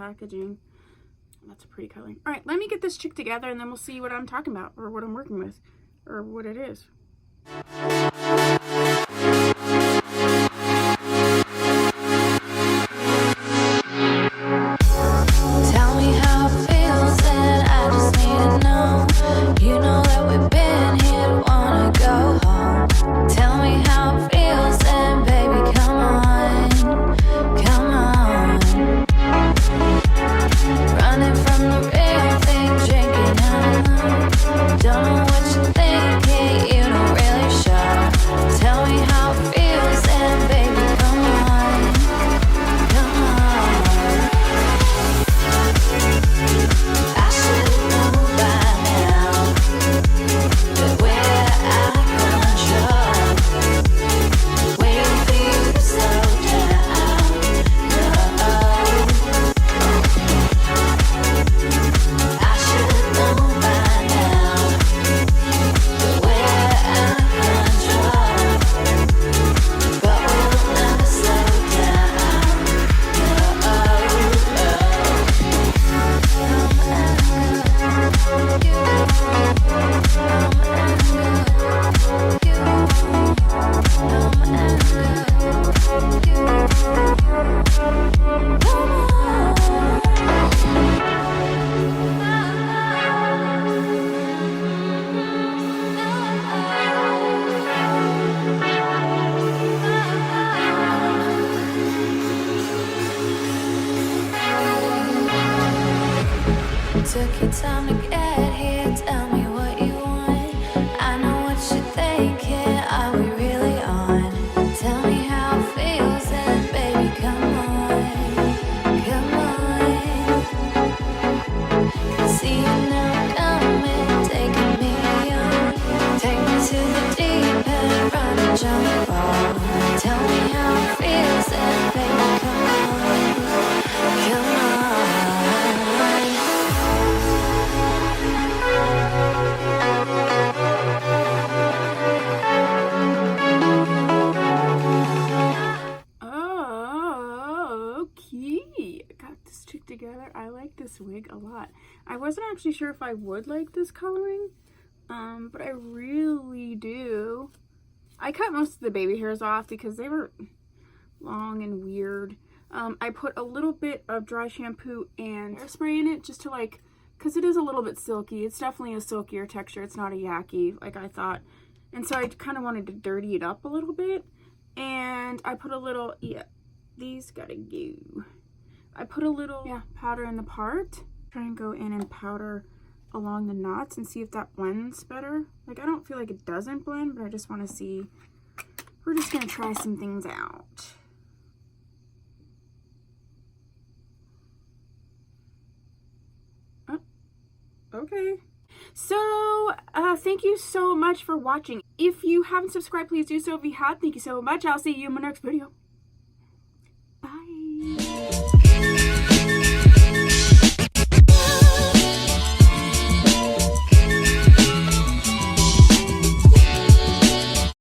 packaging. That's a pretty coloring. All right, let me get this chick together and then we'll see what I'm talking about or what I'm working with or what it is. Took your time to get here, tell me what you want. I know what you're thinking, are we really on? Tell me how it feels and baby, come on, come on. See you now coming, taking me on. Take me to the deep end, run and jump off. Tell me how it feels and baby, come on, come on. Together. I like this wig a lot. I wasn't actually sure if I would like this coloring, but I really do. I cut most of the baby hairs off because they were long and weird. I put a little bit of dry shampoo and hairspray in it just to like, because it is a little bit silky. It's definitely a silkier texture. It's not a yucky like I thought. And so I kind of wanted to dirty it up a little bit. And I put a little, yeah, these gotta go. I put a little powder in the part. Try and go in and powder along the knots and see if that blends better. Like, I don't feel like it doesn't blend, but I just want to see. We're just going to try some things out. Oh, okay. So, thank you so much for watching. If you haven't subscribed, please do so. If you have, thank you so much. I'll see you in my next video. Bye.